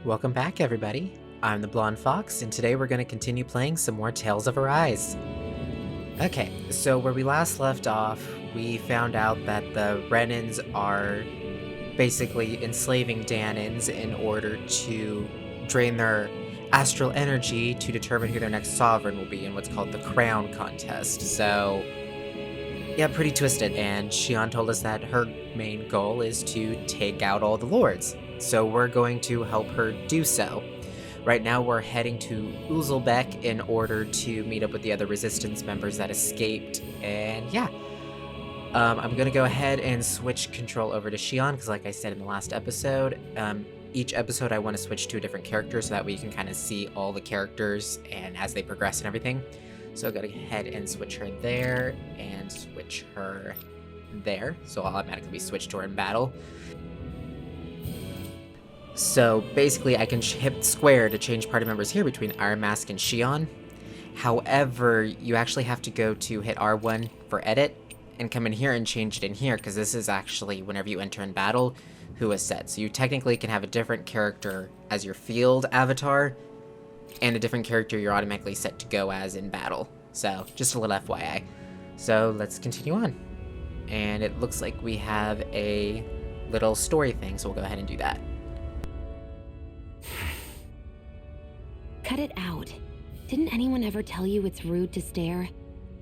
Welcome back, everybody. I'm the Blonde Fox, and today we're going to continue playing some more Tales of Arise. Okay, so where we last left off, we found out that the Renans are basically enslaving Danans in order to drain their astral energy to determine who their next sovereign will be in what's called the Crown Contest. So, yeah, pretty twisted, and Xion told us that her main goal is to take out all the lords. So we're going to help her do so. Right now we're heading to Uzelbeck in order to meet up with the other resistance members that escaped, and yeah. I'm gonna go ahead and switch control over to Xion, because like I said in the last episode, each episode I want to switch to a different character so that way you can kind of see all the characters and as they progress and everything. So I'm gonna go ahead and switch her there, and switch her there, so I'll automatically be switched to her in battle. So basically I can hit square to change party members here between Iron Mask and Xion. However, you actually have to go to hit R1 for edit and come in here and change it in here, because this is actually whenever you enter in battle who is set. So you technically can have a different character as your field avatar and a different character you're automatically set to go as in battle. So just a little FYI. So let's continue on. And it looks like we have a little story thing, so we'll go ahead and do that. Cut it out. Didn't anyone ever tell you it's rude to stare?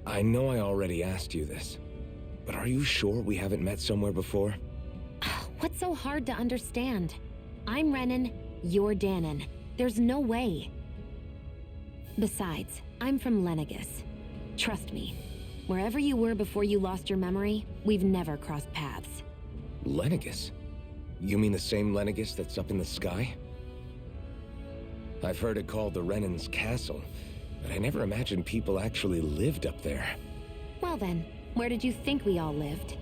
I know I already asked you this, but are you sure we haven't met somewhere before? What's so hard to understand? I'm Renan, you're Danan. There's no way. Besides, I'm from Lenegis. Trust me, wherever you were before you lost your memory, we've never crossed paths. Lenegis? You mean the same Lenegis that's up in the sky? I've heard it called the Renan's Castle, but I never imagined people actually lived up there. Well then, where did you think we all lived?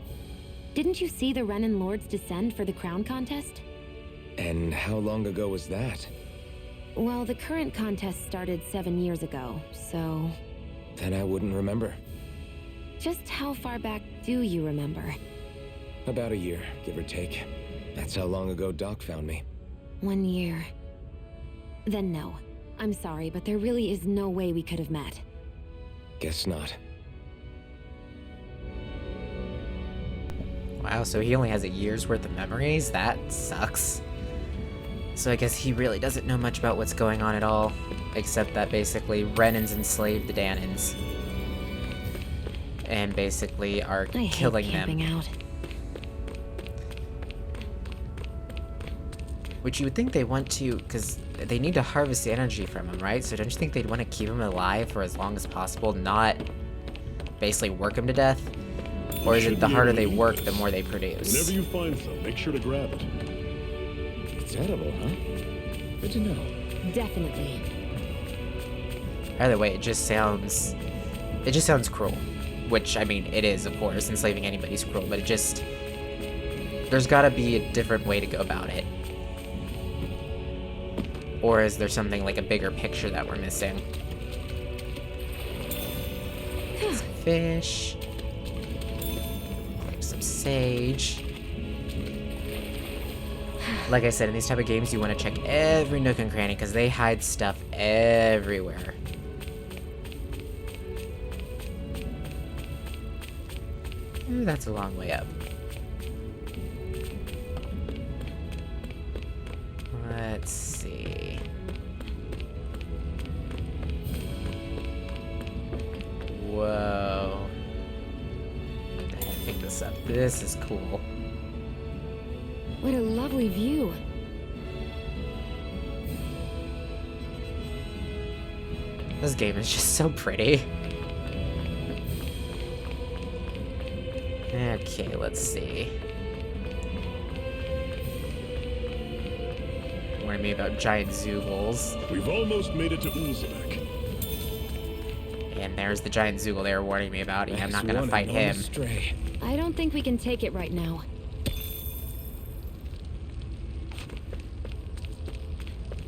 Didn't you see the Renan Lords descend for the crown contest? And how long ago was that? Well, the current contest started 7 years ago, so... Then I wouldn't remember. Just how far back do you remember? About a year, give or take. That's how long ago Doc found me. 1 year. Then no. I'm sorry, but there really is no way we could have met. Guess not. Wow, so he only has a year's worth of memories? That sucks. So I guess he really doesn't know much about what's going on at all, except that basically Renans enslaved the Danans. And basically are killing them. Out. Which you would think they want to, because they need to harvest the energy from him, right? So don't you think they'd want to keep him alive for as long as possible, not basically work him to death? Or is it the harder they work, the more they produce? Whenever you find some, make sure to grab it. It's edible, huh? Good to know. Definitely. Either way, it just sounds cruel. Which, I mean, it is, of course. Enslaving anybody's cruel, but there's gotta be a different way to go about it. Or is there something like a bigger picture that we're missing? Some fish. Collect some sage. Like I said, in these type of games, you want to check every nook and cranny because they hide stuff everywhere. Ooh, that's a long way up. Let's see. Whoa. Pick this up. This is cool. What a lovely view. This game is just so pretty. Okay, let's see. Warning me about giant Zoogles. We've almost made it to Ulzebek. And there's the giant Zoogle they were warning me about. I'm not gonna fight him. Stray. I don't think we can take it right now.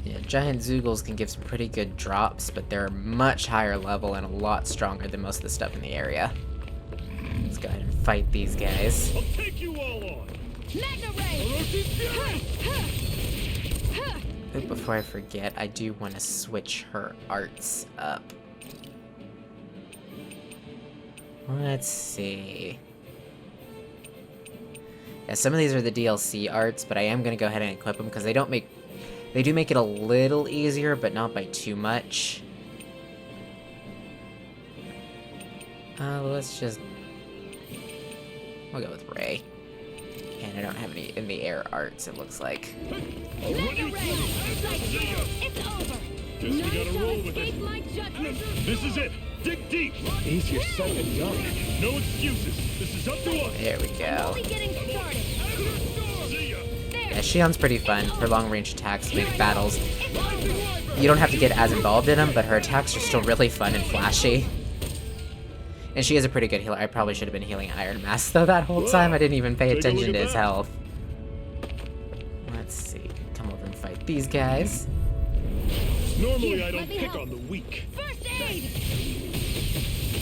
Yeah, giant Zoogles can give some pretty good drops, but they're much higher level and a lot stronger than most of the stuff in the area. Let's go ahead and fight these guys. I'll take you all on. Magna Ray! But before I forget, I do want to switch her arts up. Let's see. Yeah, some of these are the DLC arts, but I am going to go ahead and equip them because they do make it a little easier, but not by too much. Let's just... We'll go with Ray. And I don't have any in the air arts, it looks like. It's over. Guess we gotta roll with it. My judgment. This is it. Dig deep. He's your second gun. No excuses. This is up to us. There we go. Only getting started. See ya. Yeah, Shion's pretty fun. Her long-range attacks make battles. You don't have to get as involved in them, but her attacks are still really fun and flashy. And she is a pretty good healer. I probably should have been healing Iron Mask, though, that whole time. I didn't even pay attention to his health. Let's see. Come over and fight these guys. Normally I don't pick on the weak. First aid.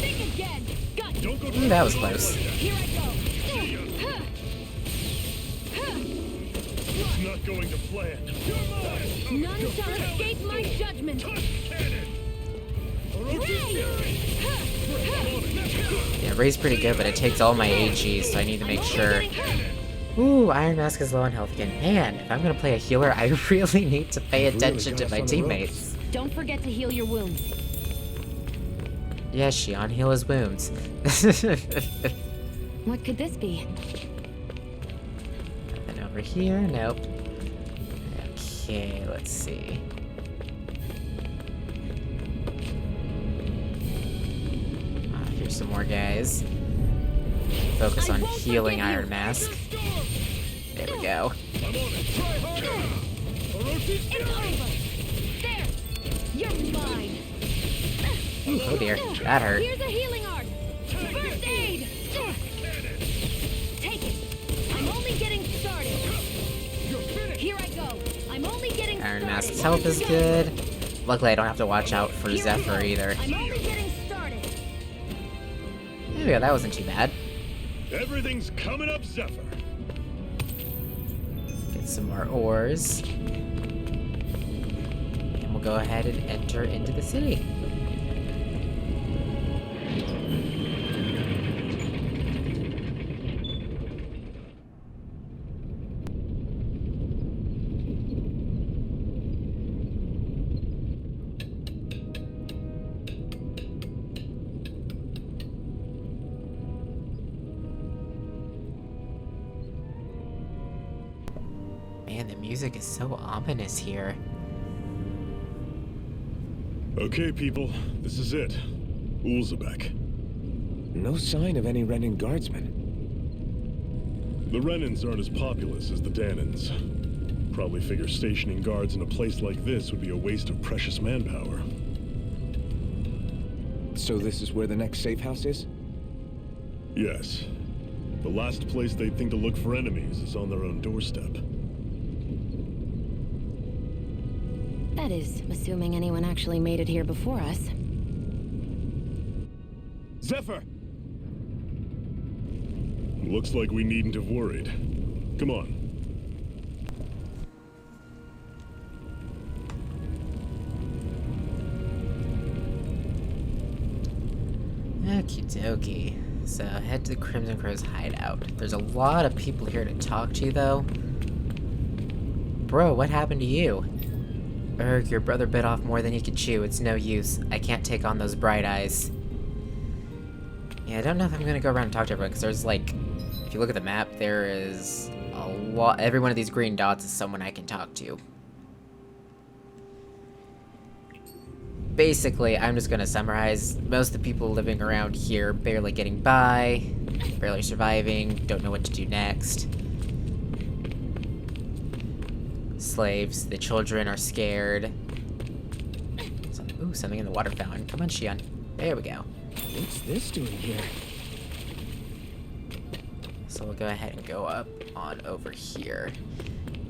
Think again. Got you. Don't go Ooh, that was close. Here I go. It's not going to plan. None shall escape my judgment. Yeah, Ray's pretty good, but it takes all my AG, so I need to make sure. Ooh, Iron Mask is low on health again. Man, if I'm gonna play a healer, I really need to pay attention to my teammates. Don't forget to heal your wounds. Yeah, Shion, heal his wounds. What could this be? And over here, nope. Okay, let's see. Here's some more guys. Focus on healing Iron Mask. There we go. It's over. There. You're mine. Ooh, oh dear, that hurt. Here's a healing art. First aid. Take it. I'm only getting started. Here I go. I'm only getting Iron started. Mask's health is good. Luckily, I don't have to watch out for Here I Zephyr go. either. I'm only getting started. There we go, that wasn't too bad. Everything's coming up, Zephyr. Get some more ores. And we'll go ahead and enter into the city. Man, the music is so ominous here. Okay, people. This is it. Ulzebek. No sign of any Renin guardsmen. The Renins aren't as populous as the Danins. Probably figure stationing guards in a place like this would be a waste of precious manpower. So this is where the next safe house is? Yes. The last place they'd think to look for enemies is on their own doorstep. That is, assuming anyone actually made it here before us. Zephyr! Looks like we needn't have worried. Come on. Okie dokie. So, head to the Crimson Crow's hideout. There's a lot of people here to talk to, though. Bro, what happened to you? Erg, your brother bit off more than he could chew. It's no use. I can't take on those bright eyes. Yeah, I don't know if I'm gonna go around and talk to everyone, because there's, like... If you look at the map, there is a lot... Every one of these green dots is someone I can talk to. Basically, I'm just gonna summarize. Most of the people living around here barely getting by, barely surviving, don't know what to do next. Slaves, the children are scared. Ooh, something in the water fountain. Come on, Shion. There we go. What's this doing here? So we'll go ahead and go up on over here.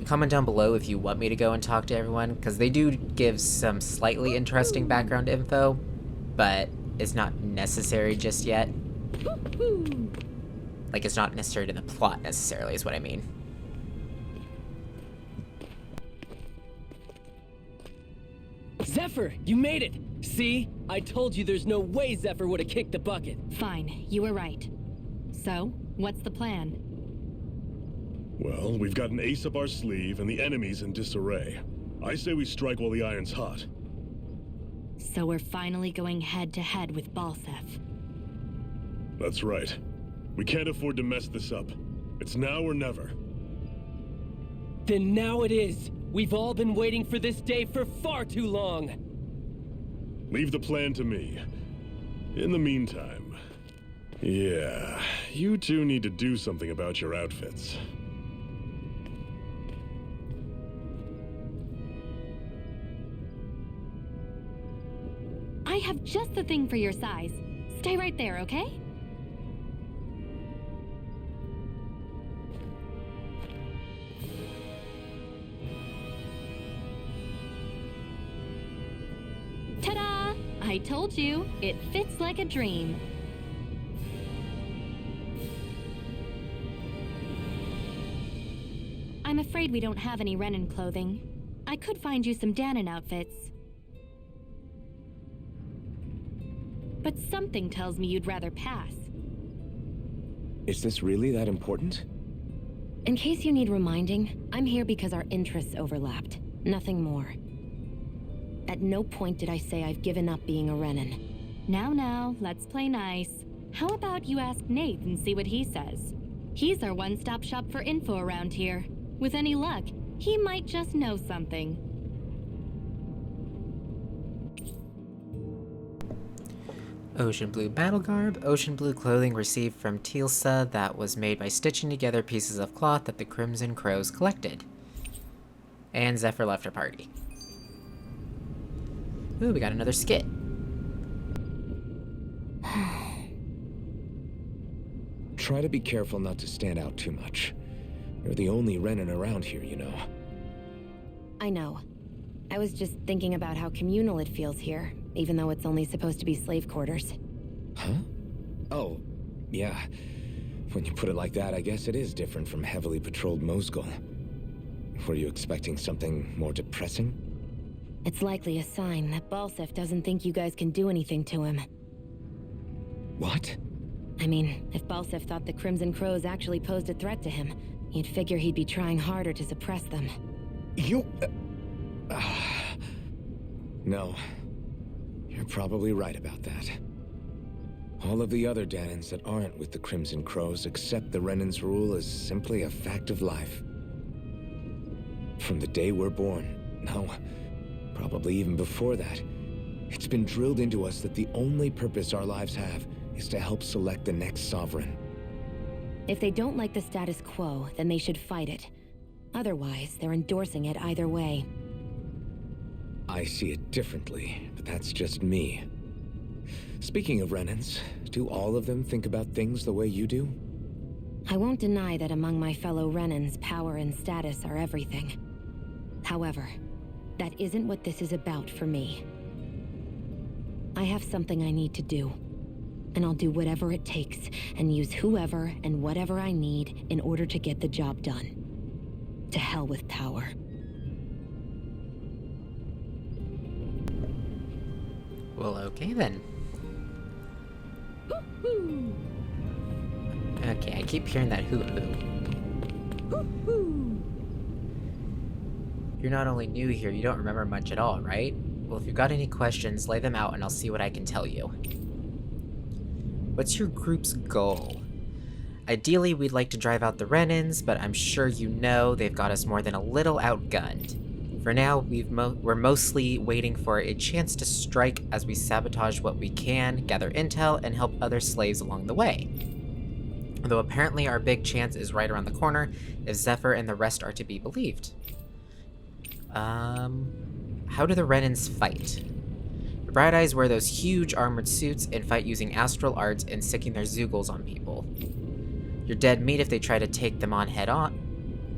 Comment down below if you want me to go and talk to everyone, because they do give some slightly interesting background info, but it's not necessary just yet. Like, it's not necessary to the plot, necessarily, is what I mean. Zephyr, you made it! See? I told you there's no way Zephyr would have kicked the bucket. Fine, you were right. So, what's the plan? Well, we've got an ace up our sleeve and the enemy's in disarray. I say we strike while the iron's hot. So we're finally going head-to-head with Balsef. That's right. We can't afford to mess this up. It's now or never. Then now it is! We've all been waiting for this day for far too long! Leave the plan to me. In the meantime... Yeah, you two need to do something about your outfits. I have just the thing for your size. Stay right there, okay? Ta-da! I told you, it fits like a dream. I'm afraid we don't have any Renin clothing. I could find you some Danon outfits. But something tells me you'd rather pass. Is this really that important? In case you need reminding, I'm here because our interests overlapped. Nothing more. At no point did I say I've given up being a Renin. Now, let's play nice. How about you ask Nate and see what he says? He's our one-stop shop for info around here. With any luck, he might just know something. Ocean blue battle garb. Ocean blue clothing received from Teal'sa that was made by stitching together pieces of cloth that the Crimson Crows collected. And Zephyr left her party. Ooh, we got another skit. Try to be careful not to stand out too much. You're the only Renin around here, you know. I know. I was just thinking about how communal it feels here, even though it's only supposed to be slave quarters. Huh? Oh, yeah. When you put it like that, I guess it is different from heavily patrolled Mosgul. Were you expecting something more depressing? It's likely a sign that Balsef doesn't think you guys can do anything to him. What? I mean, if Balsef thought the Crimson Crows actually posed a threat to him, you'd figure he'd be trying harder to suppress them. You... No. You're probably right about that. All of the other Danons that aren't with the Crimson Crows accept the Renin's rule as simply a fact of life. From the day we're born, no, probably even before that, it's been drilled into us that the only purpose our lives have is to help select the next sovereign. If they don't like the status quo, then they should fight it. Otherwise, they're endorsing it either way. I see it differently, but that's just me. Speaking of Renins, do all of them think about things the way you do? I won't deny that among my fellow Renins, power and status are everything. However, that isn't what this is about for me. I have something I need to do, and I'll do whatever it takes and use whoever and whatever I need in order to get the job done. To hell with power. Well, okay then. Okay, I keep hearing that hoo-hoo. You're not only new here, you don't remember much at all, right? Well, if you've got any questions, lay them out and I'll see what I can tell you. What's your group's goal? Ideally, we'd like to drive out the Renins, but I'm sure you know they've got us more than a little outgunned. For now, we're mostly waiting for a chance to strike as we sabotage what we can, gather intel, and help other slaves along the way. Though apparently our big chance is right around the corner, if Zephyr and the rest are to be believed. How do the Renins fight? The Bright Eyes wear those huge armored suits and fight using astral arts and sicking their Zeugles on people. You're dead meat if they try to take them on head on.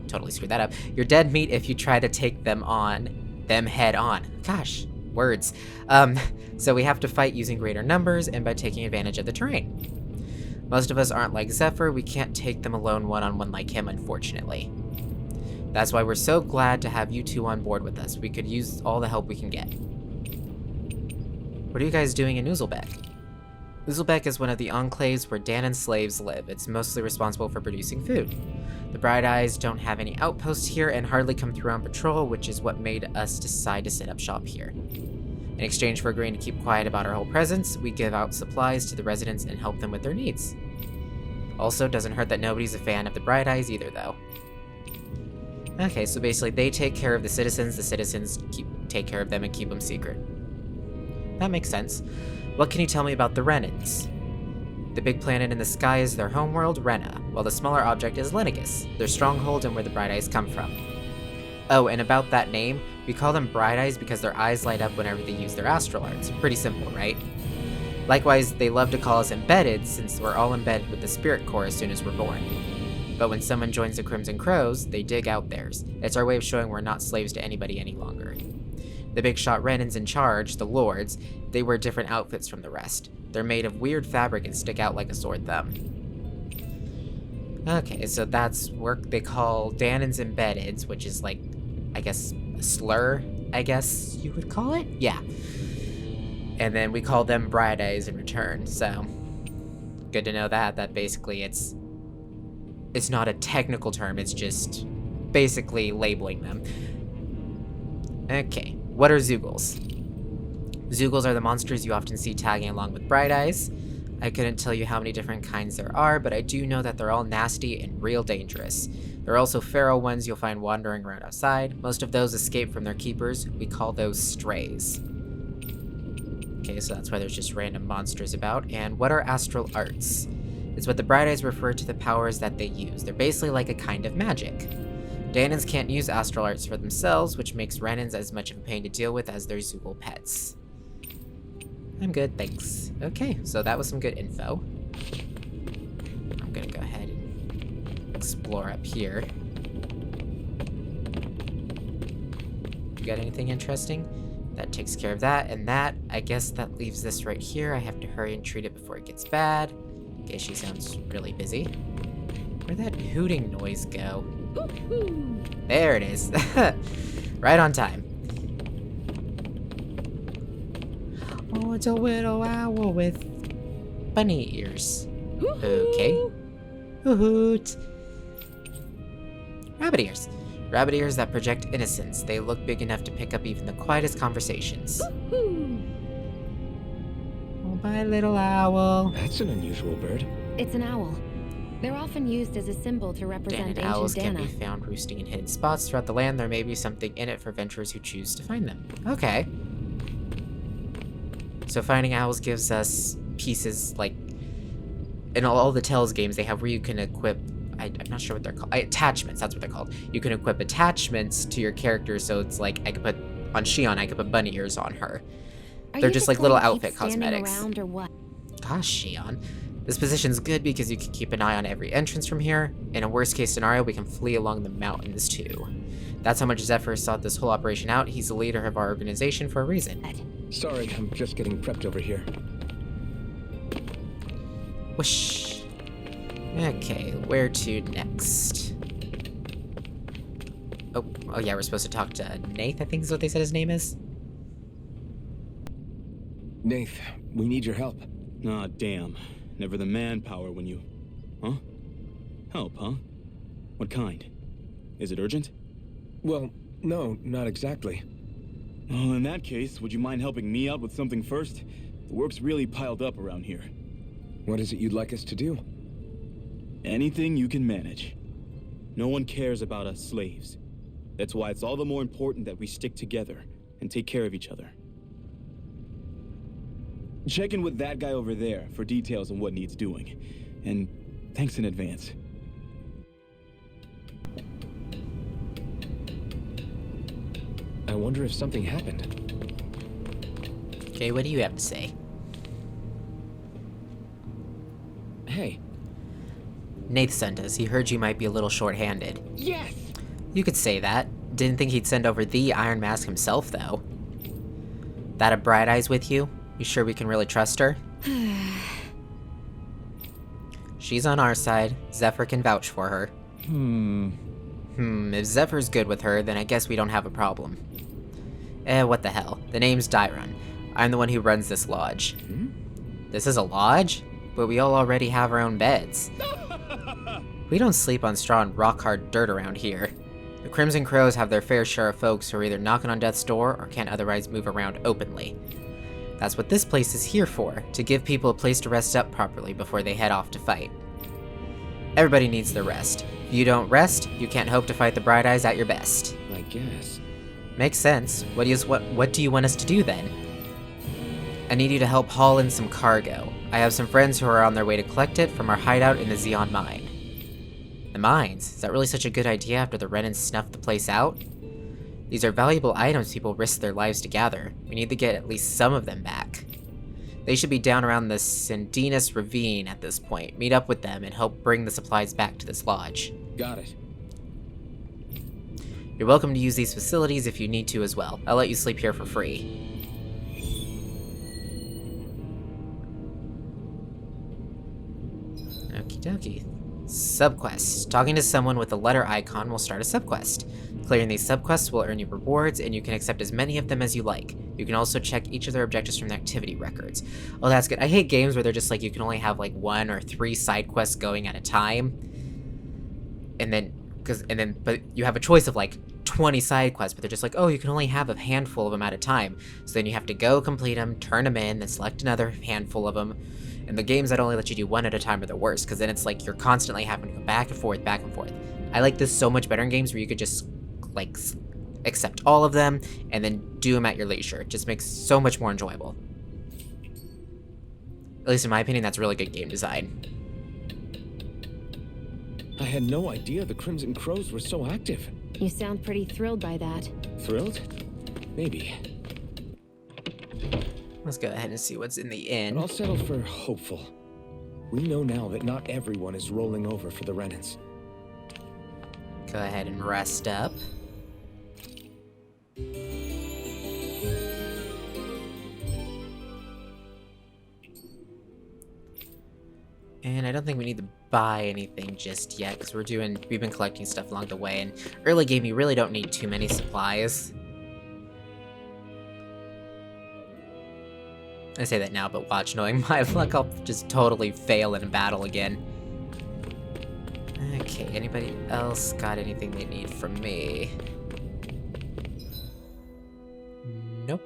Totally screwed that up. You're dead meat if you try to take them head on. Gosh, words. So we have to fight using greater numbers and by taking advantage of the terrain. Most of us aren't like Zephyr, we can't take them alone one-on-one like him, unfortunately. That's why we're so glad to have you two on board with us. We could use all the help we can get. What are you guys doing in Uzulbek? Uzulbek is one of the enclaves where Danon slaves live. It's mostly responsible for producing food. The Bright Eyes don't have any outposts here and hardly come through on patrol, which is what made us decide to set up shop here. In exchange for agreeing to keep quiet about our whole presence, we give out supplies to the residents and help them with their needs. Also, doesn't hurt that nobody's a fan of the Bright Eyes either, though. Okay, so basically they take care of the citizens take care of them and keep them secret. That makes sense. What can you tell me about the Renans? The big planet in the sky is their homeworld, Rena, while the smaller object is Lenegus, their stronghold and where the Bright Eyes come from. Oh, and about that name, we call them Bright Eyes because their eyes light up whenever they use their astral arts. Pretty simple, right? Likewise, they love to call us embedded since we're all embedded with the spirit core as soon as we're born. But when someone joins the Crimson Crows, they dig out theirs. It's our way of showing we're not slaves to anybody any longer. The big shot Renans in charge, the Lords, they wear different outfits from the rest. They're made of weird fabric and stick out like a sword thumb. Okay, so that's work they call Danon's Embeddeds, which is like, I guess, a slur, I guess you would call it? Yeah. And then we call them Bright Eyes in return, so good to know that basically it's not a technical term, it's just basically labeling them. Okay, what are Zeugles? Zeugles are the monsters you often see tagging along with Bright Eyes. I couldn't tell you how many different kinds there are, but I do know that they're all nasty and real dangerous. There are also feral ones you'll find wandering around outside. Most of those escape from their keepers. We call those strays. Okay, so that's why there's just random monsters about. And what are astral arts? It's what the Bright Eyes refer to the powers that they use. They're basically like a kind of magic. Danons can't use astral arts for themselves, which makes Renans as much of a pain to deal with as their Zeugl pets. I'm good, thanks. Okay, so that was some good info. I'm gonna go ahead and explore up here. You got anything interesting? That takes care of that, and that, I guess that leaves this right here. I have to hurry and treat it before it gets bad. Okay, she sounds really busy. Where'd that hooting noise go? There it is. Right on time. Oh, it's a little owl with bunny ears. Okay. Hoot. Rabbit ears. Rabbit ears that project innocence. They look big enough to pick up even the quietest conversations. Oh, bye, little owl. That's an unusual bird. It's an owl. They're often used as a symbol to represent Danon ancient owls can Dana. be found roosting in hidden spots throughout the land. There may be something in it for venturers who choose to find them. Okay. So finding owls gives us pieces, like, in all the Tales games they have where you can equip, I'm not sure what they're called, attachments, that's what they're called. You can equip attachments to your character, so it's like, I could put, on Shion, I could put bunny ears on her. They're just like little outfit cosmetics. Or what? Gosh, Shion. This position's good because you can keep an eye on every entrance from here. In a worst case scenario, we can flee along the mountains too. That's how much Zephyr sought this whole operation out. He's the leader of our organization for a reason. Sorry, I'm just getting prepped over here. Whoosh. Okay, where to next? Oh yeah, we're supposed to talk to Nath, I think is what they said his name is. Nath, we need your help. Ah, damn. Never the manpower when you... Huh? Help, huh? What kind? Is it urgent? Well, no, not exactly. Well, in that case, would you mind helping me out with something first? The work's really piled up around here. What is it you'd like us to do? Anything you can manage. No one cares about us slaves. That's why it's all the more important that we stick together and take care of each other. Check in with that guy over there for details on what needs doing. And thanks in advance. I wonder if something happened. Okay, what do you have to say? Hey. Nath sent us. He heard you might be a little short-handed. Yes! You could say that. Didn't think he'd send over the Iron Mask himself, though. That a Bright Eyes with you? You sure we can really trust her? She's on our side. Zephyr can vouch for her. If Zephyr's good with her, then I guess we don't have a problem. What the hell. The name's Dairon. I'm the one who runs this lodge. Hmm? This is a lodge? But we all already have our own beds. We don't sleep on straw and rock-hard dirt around here. The Crimson Crows have their fair share of folks who are either knocking on death's door or can't otherwise move around openly. That's what this place is here for, to give people a place to rest up properly before they head off to fight. Everybody needs their rest. If you don't rest, you can't hope to fight the Bright Eyes at your best. I guess. Makes sense. What do you want us to do then? I need you to help haul in some cargo. I have some friends who are on their way to collect it from our hideout in the Xeon mine. The mines? Is that really such a good idea after the Renans snuffed the place out? These are valuable items people risk their lives to gather. We need to get at least some of them back. They should be down around the Sandinus Ravine at this point. Meet up with them and help bring the supplies back to this lodge. Got it. You're welcome to use these facilities if you need to as well. I'll let you sleep here for free. Okie dokie. Subquest. Talking to someone with the letter icon will start a subquest. Clearing these subquests will earn you rewards, and you can accept as many of them as you like. You can also check each of their objectives from the activity records. Oh, that's good. I hate games where they're just like, you can only have like 1 or 3 side quests going at a time. But you have a choice of like 20 side quests, but they're just like, oh, you can only have a handful of them at a time. So then you have to go complete them, turn them in, then select another handful of them. And the games that only let you do 1 at a time are the worst, because then it's like you're constantly having to go back and forth, back and forth. I like this so much better in games where you could just, like, accept all of them, and then do them at your leisure. It just makes so much more enjoyable. At least in my opinion, that's really good game design. I had no idea the Crimson Crows were so active. You sound pretty thrilled by that. Thrilled? Maybe. Let's go ahead and see what's in the inn. But I'll settle for hopeful. We know now that not everyone is rolling over for the Renans. Go ahead and rest up. And I don't think we need to buy anything just yet, because we've been collecting stuff along the way, and early game you really don't need too many supplies. I say that now, but watch, knowing my luck, I'll just totally fail in a battle again. Okay, anybody else got anything they need from me? Nope.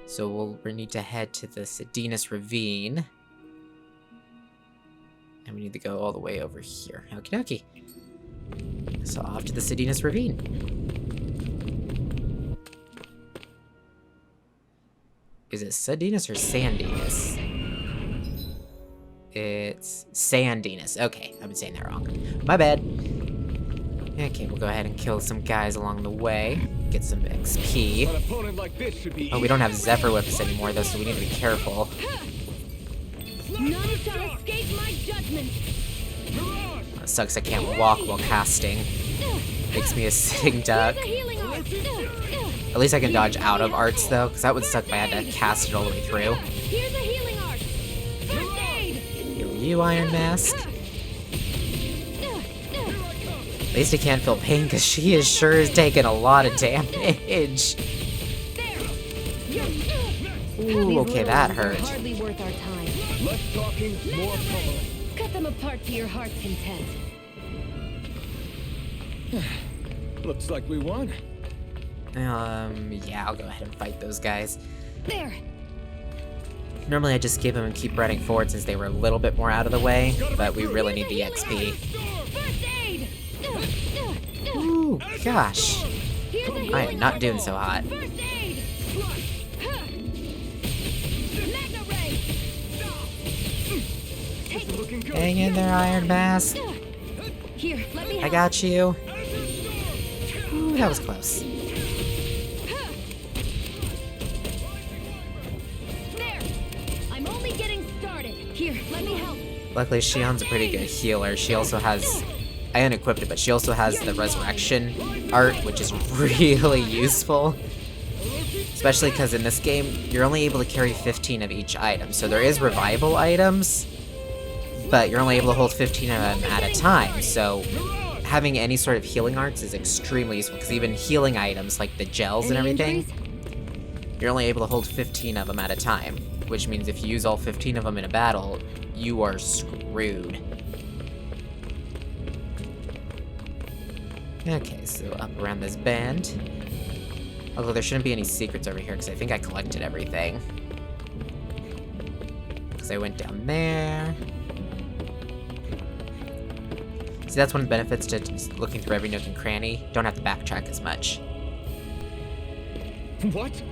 So we need to head to the Sandinus Ravine. And we need to go all the way over here. Okie dokie. So off to the Sandinus Ravine. Is it Sandinus or Sandinus? It's Sandinus. Okay, I've been saying that wrong. My bad. Okay, we'll go ahead and kill some guys along the way. Get some XP. An opponent like this should be Oh, we don't have Zephyr with us anymore, though, so we need to be careful. None shall escape my judgment. It sucks I can't walk while casting. Makes me a sitting duck. Here's a healing art. At least I can dodge out of arts, though, because that would suck if I had to cast it all the way through. Here's a healing art. First aid. Heal you, Iron Mask. At least I can't feel pain, because she is sure is taking a lot of damage. Ooh, okay, that hurt. Hardly worth our time. less talking, more pummeling. Cut them apart to your heart's content. Looks like we won. Yeah, I'll go ahead and fight those guys. There. Normally I just give them and keep running forward since they were a little bit more out of the way, but we really need the XP. First aid. Ooh, gosh. I am not doing so hot. First aid. Magna ray. Hang in there, Iron Mask. Here, let me I help. got you. Ooh, that was close. There. I'm only getting started. Here, let me help. Luckily, Shion's a pretty good healer. She also has... I unequipped it, but she also has the Resurrection art, which is really useful. Especially because in this game, you're only able to carry 15 of each item. So there is revival items, but you're only able to hold 15 of them at a time. So having any sort of healing arts is extremely useful, because even healing items, like the gels and Any everything... injuries? you're only able to hold 15 of them at a time, which means if you use all 15 of them in a battle, you are screwed. Okay, so up around this bend. Although there shouldn't be any secrets over here, because I think I collected everything. Because I went down there. See, that's one of the benefits to just looking through every nook and cranny. Don't have to backtrack as much. What?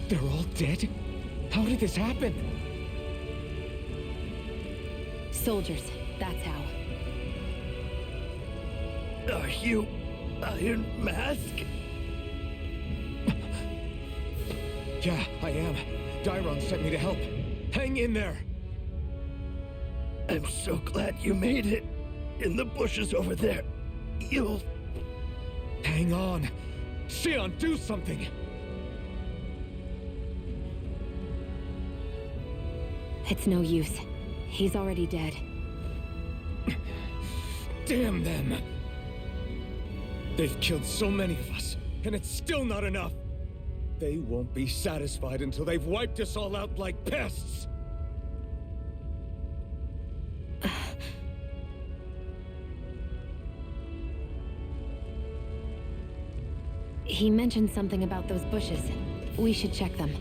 They're all dead? How did this happen? Soldiers, that's how. Are you Iron Mask? Yeah, I am. Dairon sent me to help. Hang in there! I'm so glad you made it. In the bushes over there. You'll... Hang on! Xion, do something! It's no use. He's already dead. Damn them! They've killed so many of us, and it's still not enough! They won't be satisfied until they've wiped us all out like pests! He mentioned something about those bushes. We should check them.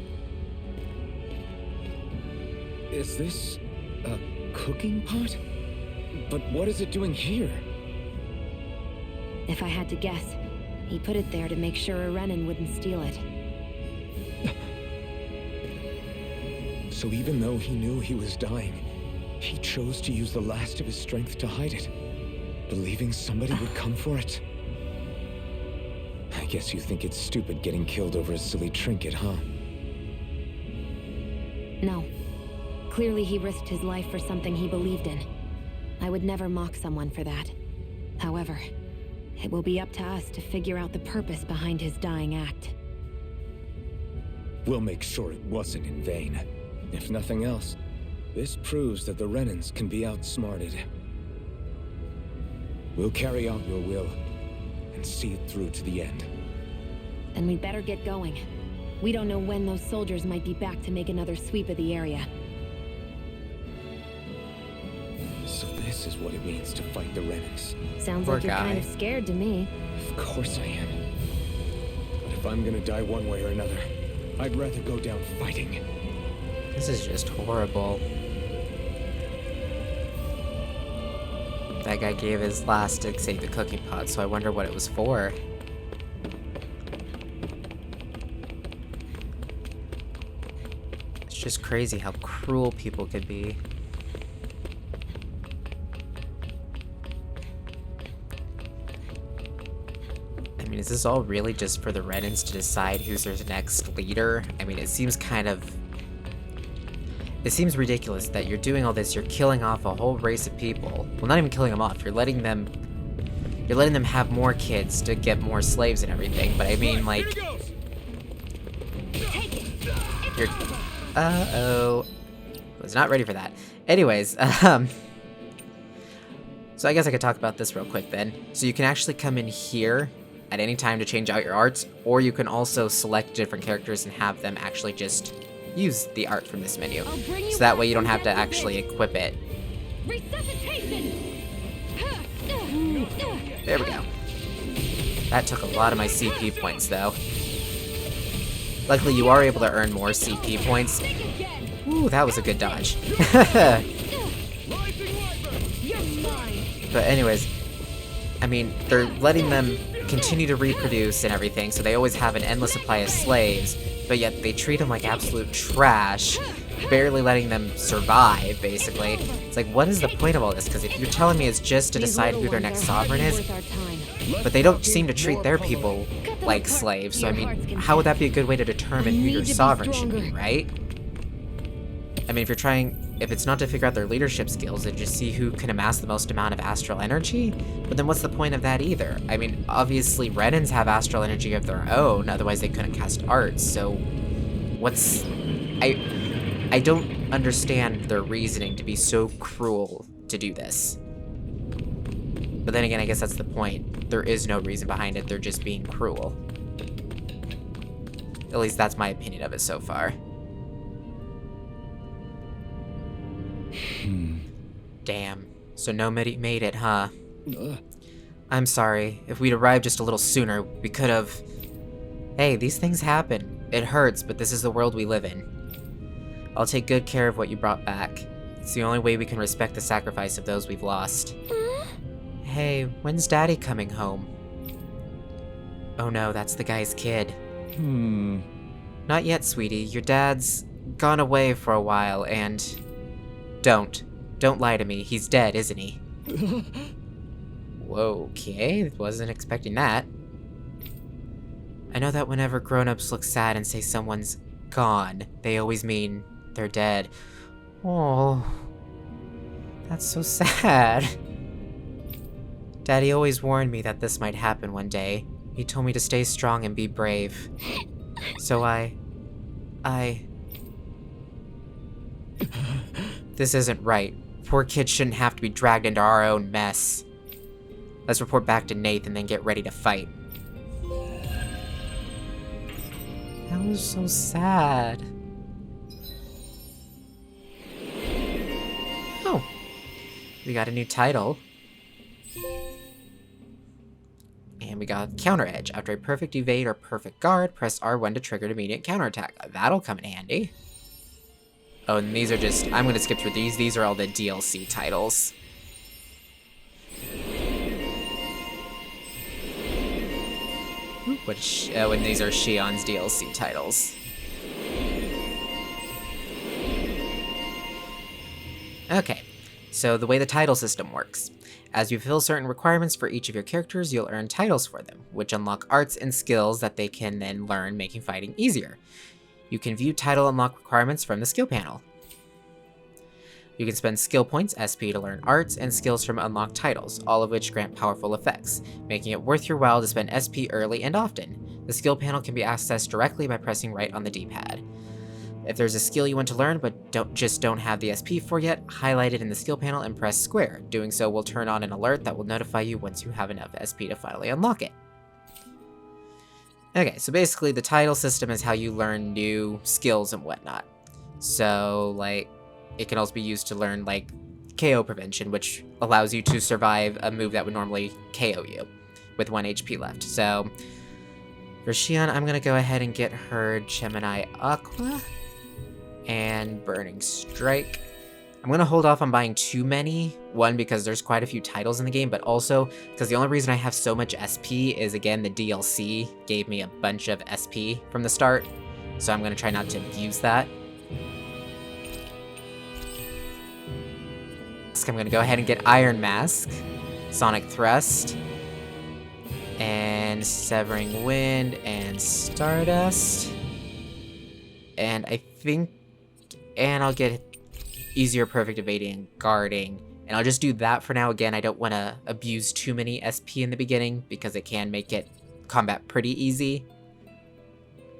Is this a cooking pot? But what is it doing here? If I had to guess, he put it there to make sure a Renan wouldn't steal it. So even though he knew he was dying, he chose to use the last of his strength to hide it, believing somebody would come for it. I guess you think it's stupid getting killed over a silly trinket, huh? No. Clearly he risked his life for something he believed in. I would never mock someone for that. However, it will be up to us to figure out the purpose behind his dying act. We'll make sure it wasn't in vain. If nothing else, this proves that the Renans can be outsmarted. We'll carry out your will, and see it through to the end. Then we'd better get going. We don't know when those soldiers might be back to make another sweep of the area. So this is what it means to fight the Renans. Sounds Poor like you're kind guy. of scared to me. Of course I am. But if I'm gonna die one way or another, I'd rather go down fighting. This is just horrible. That guy gave his last to save the cooking pot, so I wonder what it was for. It's just crazy how cruel people could be. I mean, is this all really just for the Renans to decide who's their next leader? I mean, it seems kind of... It seems ridiculous that you're doing all this, you're killing off a whole race of people. Well, not even killing them off, you're letting them have more kids to get more slaves and everything, but I mean, like... You're... Uh-oh. Was not ready for that. Anyways, so I guess I could talk about this real quick then. So you can actually come in here at any time to change out your arts, or you can also select different characters and have them actually just use the art from this menu. So that way you don't have to actually equip it. There we go. That took a lot of my CP points though. Luckily you are able to earn more CP points. Ooh, that was a good dodge. But anyways, I mean, they're letting them continue to reproduce and everything, so they always have an endless supply of slaves, but yet they treat them like absolute trash, barely letting them survive, basically. It's like, what is the point of all this? Because if you're telling me it's just to decide who their next sovereign is, but they don't seem to treat their people like slaves, so I mean, how would that be a good way to determine who your sovereign should be, right? I mean, if it's not to figure out their leadership skills, then just see who can amass the most amount of astral energy, but then what's the point of that either? I mean, obviously Renans have astral energy of their own, otherwise they couldn't cast arts, so what's... I don't understand their reasoning to be so cruel to do this. But then again, I guess that's the point. There is no reason behind it, they're just being cruel. At least that's my opinion of it so far. Damn. So nobody made it, huh? I'm sorry. If we'd arrived just a little sooner, we could have... Hey, these things happen. It hurts, but this is the world we live in. I'll take good care of what you brought back. It's the only way we can respect the sacrifice of those we've lost. Hey, when's Daddy coming home? Oh no, that's the guy's kid. Not yet, sweetie. Your dad's gone away for a while, and... Don't lie to me. He's dead, isn't he? Whoa, okay. Wasn't expecting that. I know that whenever grown-ups look sad and say someone's gone, they always mean they're dead. Oh, that's so sad. Daddy always warned me that this might happen one day. He told me to stay strong and be brave. So This isn't right. Poor kids shouldn't have to be dragged into our own mess. Let's report back to Nath and then get ready to fight. That was so sad. Oh. We got a new title. And we got Counter Edge. After a perfect evade or perfect guard, press R1 to trigger an immediate counterattack. That'll come in handy. Oh, and these are just... I'm gonna skip through these. These are all the DLC titles. When these are Shion's DLC titles. Okay, so the way the title system works. As you fulfill certain requirements for each of your characters, you'll earn titles for them, which unlock arts and skills that they can then learn, making fighting easier. You can view title unlock requirements from the skill panel. You can spend skill points, SP, to learn arts and skills from unlocked titles, all of which grant powerful effects, making it worth your while to spend SP early and often. The skill panel can be accessed directly by pressing right on the D-pad. If there's a skill you want to learn but don't have the SP for yet, highlight it in the skill panel and press square. Doing so will turn on an alert that will notify you once you have enough SP to finally unlock it. Okay, so basically the title system is how you learn new skills and whatnot. So, like, it can also be used to learn, like, KO prevention, which allows you to survive a move that would normally KO you with 1 HP left. So, for Shion, I'm gonna go ahead and get her Gemini Aqua and Burning Strike. I'm gonna hold off on buying too many. One, because there's quite a few titles in the game, but also because the only reason I have so much SP is, again, the DLC gave me a bunch of SP from the start, so I'm gonna try not to abuse that. I'm gonna go ahead and get Iron Mask, Sonic Thrust, and Severing Wind, and Stardust. And I think... And I'll get easier perfect evading and guarding. And I'll just do that for now. Again, I don't want to abuse too many SP in the beginning, because it can make it combat pretty easy.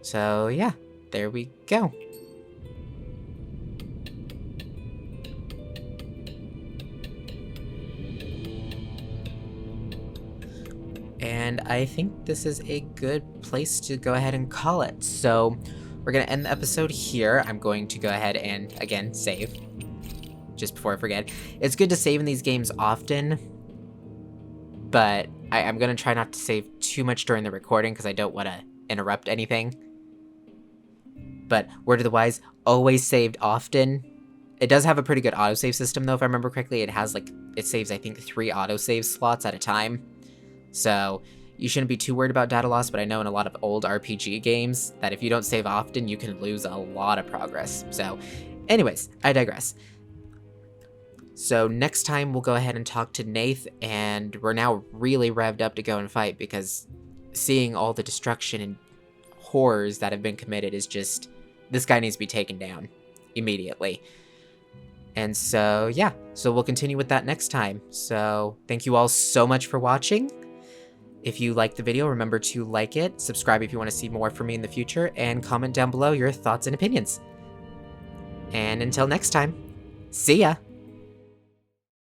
So yeah, there we go. And I think this is a good place to go ahead and call it. So we're going to end the episode here. I'm going to go ahead and, again, save. Just before I forget. It's good to save in these games often, but I'm going to try not to save too much during the recording because I don't want to interrupt anything. But word of the wise, always saved often. It does have a pretty good autosave system, though, if I remember correctly. It has, like, it saves, I think, 3 autosave slots at a time. So you shouldn't be too worried about data loss, but I know in a lot of old RPG games that if you don't save often, you can lose a lot of progress. So anyways, I digress. So next time we'll go ahead and talk to Nath, and we're now really revved up to go and fight, because seeing all the destruction and horrors that have been committed is just, this guy needs to be taken down immediately. And so yeah, so we'll continue with that next time. So thank you all so much for watching. If you liked the video, remember to like it, subscribe if you want to see more from me in the future, and comment down below your thoughts and opinions. And until next time, see ya!